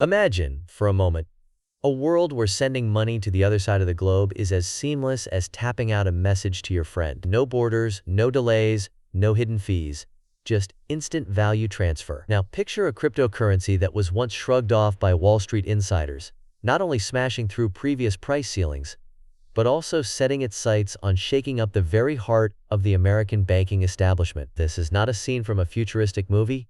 Imagine, for a moment, a world where sending money to the other side of the globe is as seamless as tapping out a message to your friend. No borders, no delays, no hidden fees, just instant value transfer. Now picture a cryptocurrency that was once shrugged off by Wall Street insiders, not only smashing through previous price ceilings, but also setting its sights on shaking up the very heart of the American banking establishment. This is not a scene from a futuristic movie.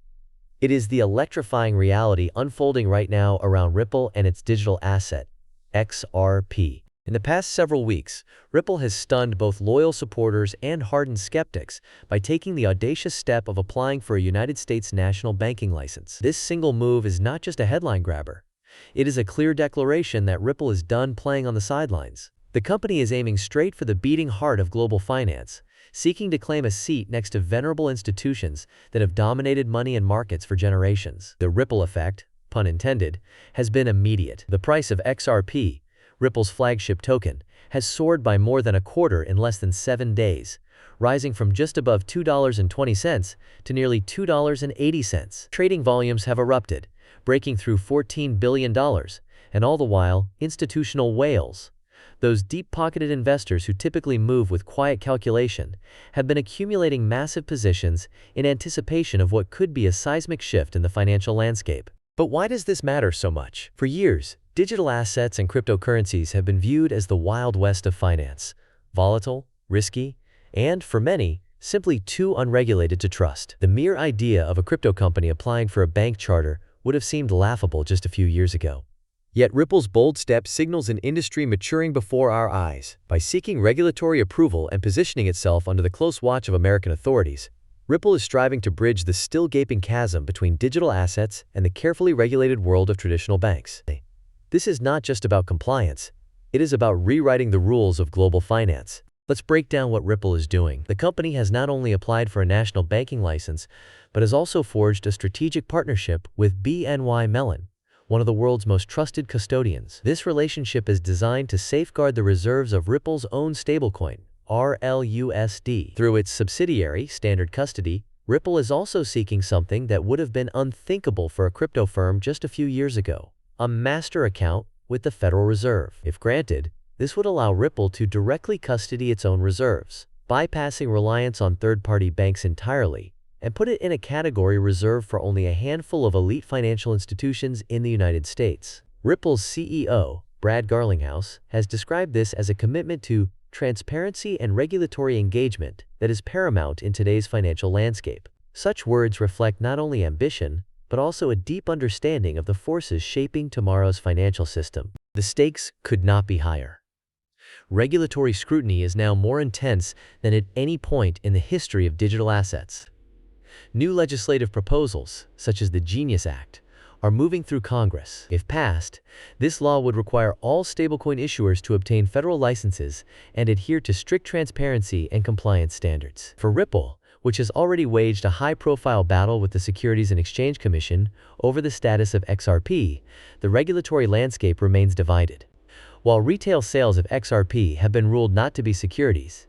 It is the electrifying reality unfolding right now around Ripple and its digital asset, XRP. In the past several weeks, Ripple has stunned both loyal supporters and hardened skeptics by taking the audacious step of applying for a United States national banking license. This single move is not just a headline grabber. It is a clear declaration that Ripple is done playing on the sidelines. The company is aiming straight for the beating heart of global finance, seeking to claim a seat next to venerable institutions that have dominated money and markets for generations. The ripple effect, pun intended, has been immediate. The price of XRP, Ripple's flagship token, has soared by more than a quarter in less than 7 days, rising from just above $2.20 to nearly $2.80. Trading volumes have erupted, breaking through $14 billion, and all the while, institutional whales, those deep-pocketed investors who typically move with quiet calculation, have been accumulating massive positions in anticipation of what could be a seismic shift in the financial landscape. But why does this matter so much? For years, digital assets and cryptocurrencies have been viewed as the Wild West of finance, volatile, risky, and, for many, simply too unregulated to trust. The mere idea of a crypto company applying for a bank charter would have seemed laughable just a few years ago. Yet Ripple's bold step signals an industry maturing before our eyes. By seeking regulatory approval and positioning itself under the close watch of American authorities, Ripple is striving to bridge the still gaping chasm between digital assets and the carefully regulated world of traditional banks. This is not just about compliance, it is about rewriting the rules of global finance. Let's break down what Ripple is doing. The company has not only applied for a national banking license, but has also forged a strategic partnership with BNY Mellon, one of the world's most trusted custodians. This relationship is designed to safeguard the reserves of Ripple's own stablecoin, RLUSD. Through its subsidiary, Standard Custody, Ripple is also seeking something that would have been unthinkable for a crypto firm just a few years ago: a master account with the Federal Reserve. If granted, this would allow Ripple to directly custody its own reserves, bypassing reliance on third-party banks entirely, and put it in a category reserved for only a handful of elite financial institutions in the United States. Ripple's CEO, Brad Garlinghouse, has described this as a commitment to transparency and regulatory engagement that is paramount in today's financial landscape. Such words reflect not only ambition, but also a deep understanding of the forces shaping tomorrow's financial system. The stakes could not be higher. Regulatory scrutiny is now more intense than at any point in the history of digital assets. New legislative proposals, such as the Genius Act, are moving through Congress. If passed, this law would require all stablecoin issuers to obtain federal licenses and adhere to strict transparency and compliance standards. For Ripple, which has already waged a high-profile battle with the Securities and Exchange Commission over the status of XRP, the regulatory landscape remains divided. While retail sales of XRP have been ruled not to be securities,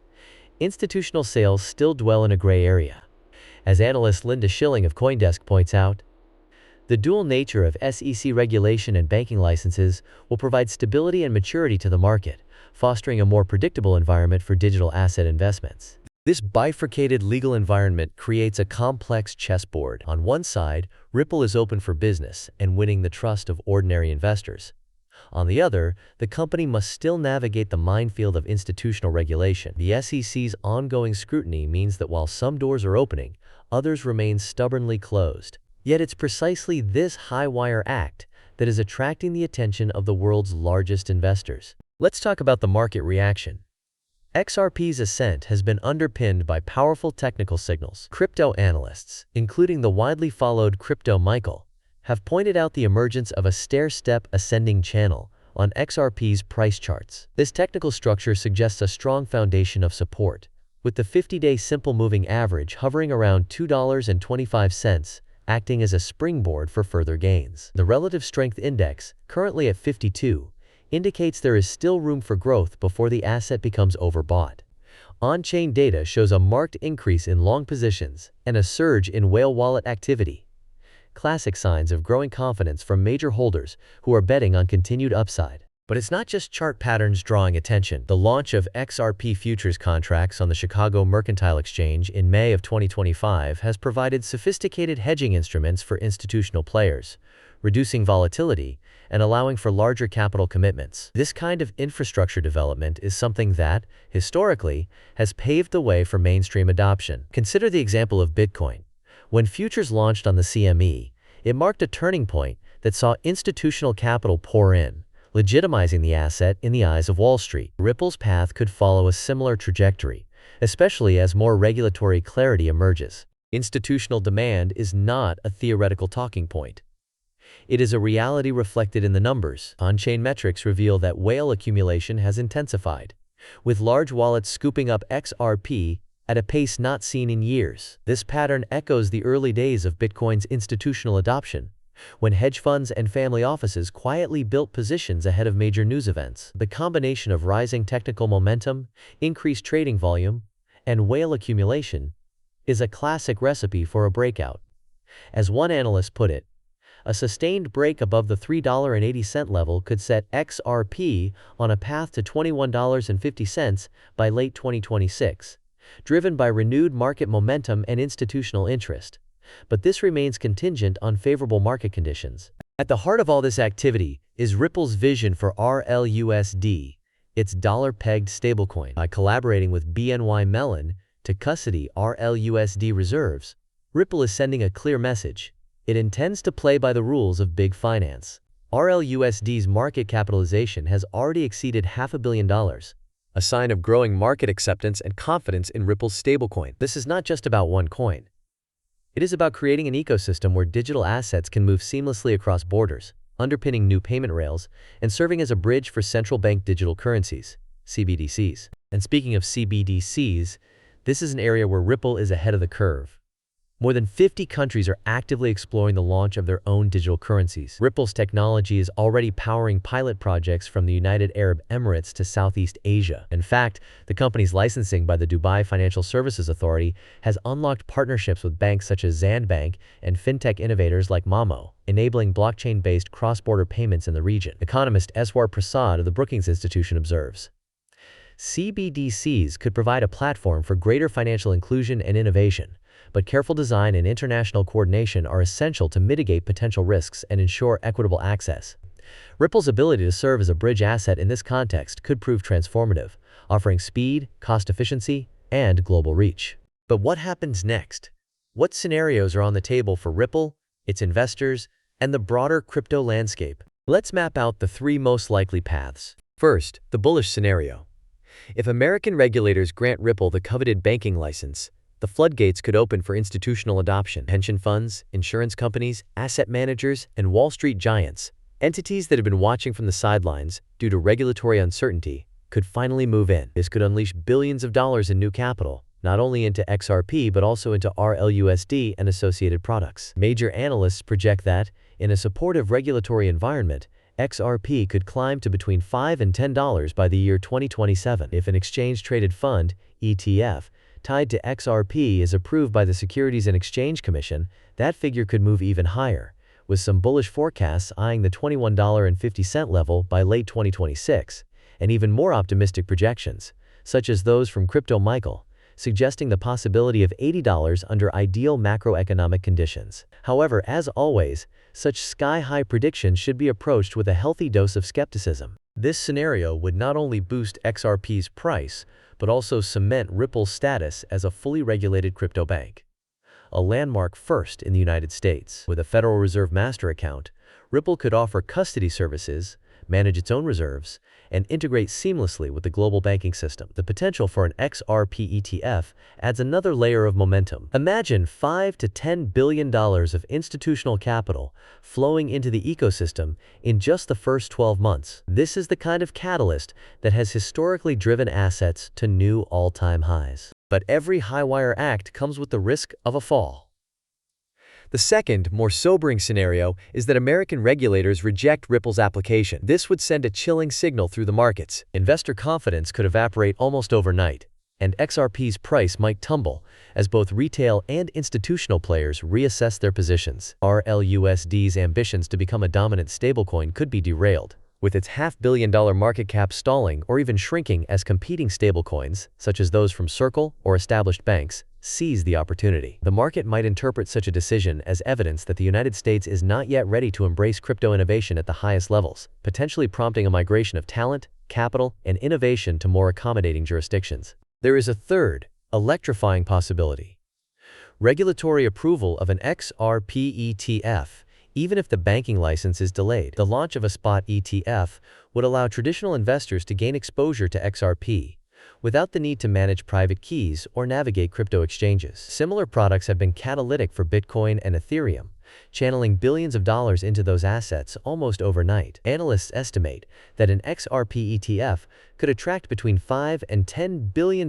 institutional sales still dwell in a gray area. As analyst Linda Schilling of CoinDesk points out, the dual nature of SEC regulation and banking licenses will provide stability and maturity to the market, fostering a more predictable environment for digital asset investments. This bifurcated legal environment creates a complex chessboard. On one side, Ripple is open for business and winning the trust of ordinary investors. On the other, the company must still navigate the minefield of institutional regulation. The SEC's ongoing scrutiny means that while some doors are opening, others remain stubbornly closed. Yet it's precisely this high-wire act that is attracting the attention of the world's largest investors. Let's talk about the market reaction. XRP's ascent has been underpinned by powerful technical signals. Crypto analysts, including the widely followed Crypto Michael, have pointed out the emergence of a stair-step ascending channel on XRP's price charts. This technical structure suggests a strong foundation of support, with the 50-day simple moving average hovering around $2.25, acting as a springboard for further gains. The Relative Strength Index, currently at 52, indicates there is still room for growth before the asset becomes overbought. On-chain data shows a marked increase in long positions and a surge in whale wallet activity. classic signs of growing confidence from major holders who are betting on continued upside. But it's not just chart patterns drawing attention. The launch of XRP futures contracts on the Chicago Mercantile Exchange in May of 2025 has provided sophisticated hedging instruments for institutional players, reducing volatility and allowing for larger capital commitments. This kind of infrastructure development is something that, historically, has paved the way for mainstream adoption. Consider the example of Bitcoin. When futures launched on the CME, it marked a turning point that saw institutional capital pour in, legitimizing the asset in the eyes of Wall Street. Ripple's path could follow a similar trajectory, especially as more regulatory clarity emerges. Institutional demand is not a theoretical talking point. It is a reality reflected in the numbers. On-chain metrics reveal that whale accumulation has intensified, with large wallets scooping up XRP at a pace not seen in years. This pattern echoes the early days of Bitcoin's institutional adoption, when hedge funds and family offices quietly built positions ahead of major news events. The combination of rising technical momentum, increased trading volume, and whale accumulation is a classic recipe for a breakout. As one analyst put it, a sustained break above the $3.80 level could set XRP on a path to $21.50 by late 2026, driven by renewed market momentum and institutional interest. But this remains contingent on favorable market conditions. At the heart of all this activity is Ripple's vision for RLUSD, its dollar-pegged stablecoin. By collaborating with BNY Mellon to custody RLUSD reserves, Ripple is sending a clear message. It intends to play by the rules of big finance. RLUSD's market capitalization has already exceeded $500 million, a sign of growing market acceptance and confidence in Ripple's stablecoin. This is not just about one coin. It is about creating an ecosystem where digital assets can move seamlessly across borders, underpinning new payment rails, and serving as a bridge for central bank digital currencies, CBDCs. And speaking of CBDCs, this is an area where Ripple is ahead of the curve. More than 50 countries are actively exploring the launch of their own digital currencies. Ripple's technology is already powering pilot projects from the United Arab Emirates to Southeast Asia. In fact, the company's licensing by the Dubai Financial Services Authority has unlocked partnerships with banks such as Zandbank and fintech innovators like Mamo, enabling blockchain-based cross-border payments in the region. Economist Eswar Prasad of the Brookings Institution observes, CBDCs could provide a platform for greater financial inclusion and innovation, but careful design and international coordination are essential to mitigate potential risks and ensure equitable access. Ripple's ability to serve as a bridge asset in this context could prove transformative, offering speed, cost efficiency, and global reach. But what happens next? What scenarios are on the table for Ripple, its investors, and the broader crypto landscape? Let's map out the three most likely paths. First, the bullish scenario. If American regulators grant Ripple the coveted banking license, the floodgates could open for institutional adoption. Pension funds, insurance companies, asset managers, and Wall Street giants, entities that have been watching from the sidelines due to regulatory uncertainty, could finally move in. This could unleash billions of dollars in new capital, not only into XRP but also into RLUSD and associated products. Major analysts project that, in a supportive regulatory environment, XRP could climb to between $5 and $10 by the year 2027. If an exchange-traded fund, ETF, tied to XRP is approved by the Securities and Exchange Commission, that figure could move even higher, with some bullish forecasts eyeing the $21.50 level by late 2026, and even more optimistic projections, such as those from Crypto Michael, suggesting the possibility of $80 under ideal macroeconomic conditions. However, as always, such sky-high predictions should be approached with a healthy dose of skepticism. This scenario would not only boost XRP's price, but also cement Ripple's status as a fully regulated crypto bank, a landmark first in the United States. With a Federal Reserve master account, Ripple could offer custody services, manage its own reserves, and integrate seamlessly with the global banking system. The potential for an XRP ETF adds another layer of momentum. Imagine $5 to $10 billion of institutional capital flowing into the ecosystem in just the first 12 months. This is the kind of catalyst that has historically driven assets to new all-time highs. But every high-wire act comes with the risk of a fall. The second, more sobering scenario is that American regulators reject Ripple's application. This would send a chilling signal through the markets. Investor confidence could evaporate almost overnight, and XRP's price might tumble as both retail and institutional players reassess their positions. RLUSD's ambitions to become a dominant stablecoin could be derailed, with its $500 million market cap stalling or even shrinking as competing stablecoins, such as those from Circle or established banks, seize the opportunity. The market might interpret such a decision as evidence that the United States is not yet ready to embrace crypto innovation at the highest levels, potentially prompting a migration of talent, capital, and innovation to more accommodating jurisdictions. There is a third, electrifying possibility: regulatory approval of an XRP ETF. Even if the banking license is delayed, the launch of a spot ETF would allow traditional investors to gain exposure to XRP without the need to manage private keys or navigate crypto exchanges. Similar products have been catalytic for Bitcoin and Ethereum, channeling billions of dollars into those assets almost overnight. Analysts estimate that an XRP ETF could attract between $5 and $10 billion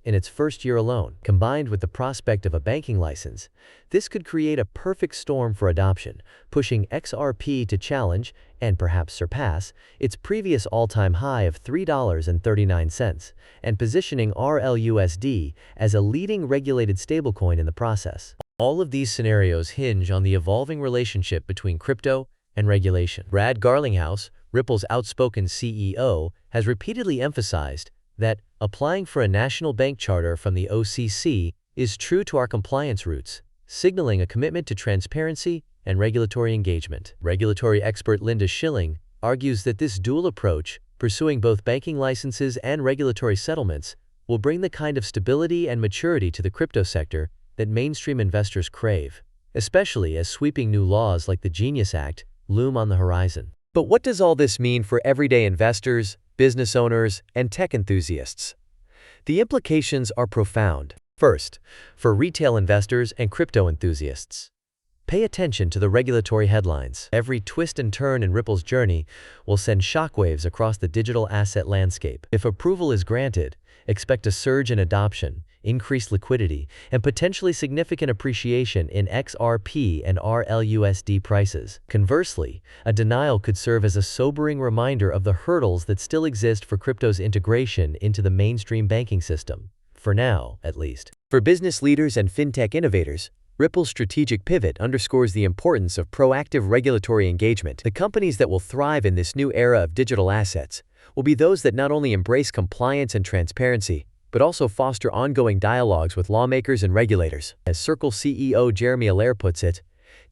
in its first year alone. Combined with the prospect of a banking license, this could create a perfect storm for adoption, pushing XRP to challenge, and perhaps surpass, its previous all-time high of $3.39, and positioning RLUSD as a leading regulated stablecoin in the process. All of these scenarios hinge on the evolving relationship between crypto and regulation. Brad Garlinghouse, Ripple's outspoken CEO, has repeatedly emphasized that applying for a national bank charter from the OCC is true to our compliance roots, signaling a commitment to transparency and regulatory engagement. Regulatory expert Linda Schilling argues that this dual approach, pursuing both banking licenses and regulatory settlements, will bring the kind of stability and maturity to the crypto sector that mainstream investors crave, especially as sweeping new laws like the Genius Act loom on the horizon. But what does all this mean for everyday investors, business owners, and tech enthusiasts? The implications are profound. First, for retail investors and crypto enthusiasts, pay attention to the regulatory headlines. Every twist and turn in Ripple's journey will send shockwaves across the digital asset landscape. If approval is granted, expect a surge in adoption, increased liquidity, and potentially significant appreciation in XRP and RLUSD prices. Conversely, a denial could serve as a sobering reminder of the hurdles that still exist for crypto's integration into the mainstream banking system, for now, at least. For business leaders and fintech innovators, Ripple's strategic pivot underscores the importance of proactive regulatory engagement. The companies that will thrive in this new era of digital assets will be those that not only embrace compliance and transparency, but also foster ongoing dialogues with lawmakers and regulators. As Circle CEO Jeremy Allaire puts it,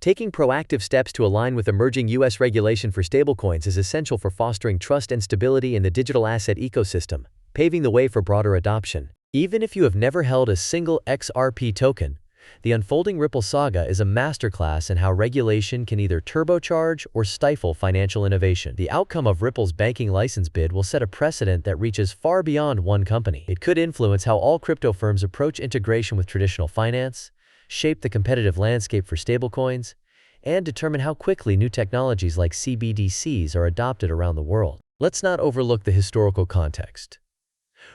taking proactive steps to align with emerging U.S. regulation for stablecoins is essential for fostering trust and stability in the digital asset ecosystem, paving the way for broader adoption. Even if you have never held a single XRP token, the unfolding Ripple saga is a masterclass in how regulation can either turbocharge or stifle financial innovation. The outcome of Ripple's banking license bid will set a precedent that reaches far beyond one company. It could influence how all crypto firms approach integration with traditional finance, shape the competitive landscape for stablecoins, and determine how quickly new technologies like CBDCs are adopted around the world. Let's not overlook the historical context.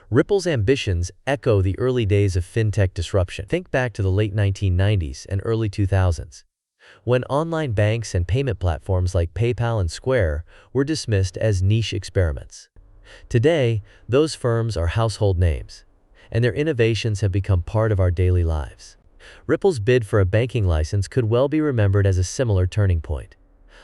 Ripple's ambitions echo the early days of fintech disruption. Think back to the late 1990s and early 2000s, when online banks and payment platforms like PayPal and Square were dismissed as niche experiments. Today, those firms are household names, and their innovations have become part of our daily lives. Ripple's bid for a banking license could well be remembered as a similar turning point,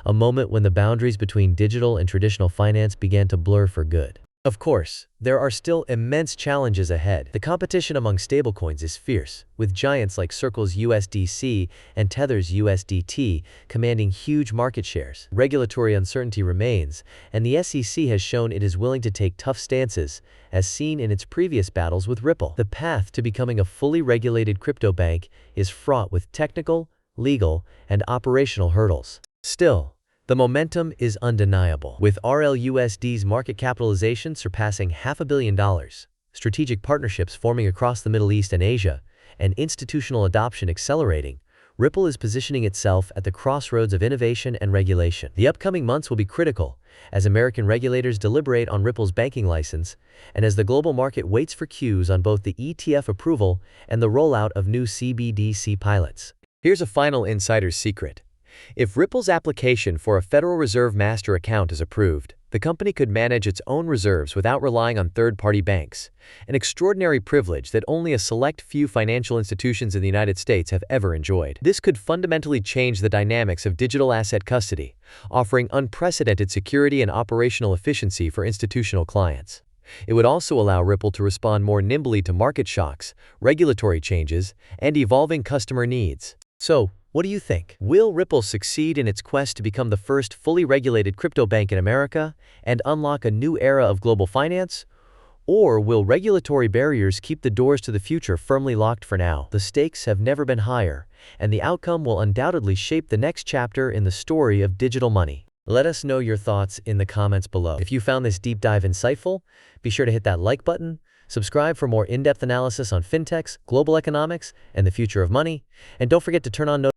a moment when the boundaries between digital and traditional finance began to blur for good. Of course, there are still immense challenges ahead. The competition among stablecoins is fierce, with giants like Circle's USDC and Tether's USDT commanding huge market shares. Regulatory uncertainty remains, and the SEC has shown it is willing to take tough stances, as seen in its previous battles with Ripple. The path to becoming a fully regulated crypto bank is fraught with technical, legal, and operational hurdles. Still, the momentum is undeniable. With RLUSD's market capitalization surpassing $500 million, strategic partnerships forming across the Middle East and Asia, and institutional adoption accelerating, Ripple is positioning itself at the crossroads of innovation and regulation. The upcoming months will be critical as American regulators deliberate on Ripple's banking license and as the global market waits for cues on both the ETF approval and the rollout of new CBDC pilots. Here's a final insider's secret. If Ripple's application for a Federal Reserve Master account is approved, The company could manage its own reserves without relying on third-party banks, an extraordinary privilege that only a select few financial institutions in the United States have ever enjoyed. This could fundamentally change the dynamics of digital asset custody, offering unprecedented security and operational efficiency for institutional clients. It would also allow Ripple to respond more nimbly to market shocks, regulatory changes, and evolving customer needs. So, what do you think? Will Ripple succeed in its quest to become the first fully regulated crypto bank in America and unlock a new era of global finance? Or will regulatory barriers keep the doors to the future firmly locked for now? The stakes have never been higher, and the outcome will undoubtedly shape the next chapter in the story of digital money. Let us know your thoughts in the comments below. If you found this deep dive insightful, be sure to hit that like button, subscribe for more in-depth analysis on fintechs, global economics, and the future of money, and don't forget to turn on notifications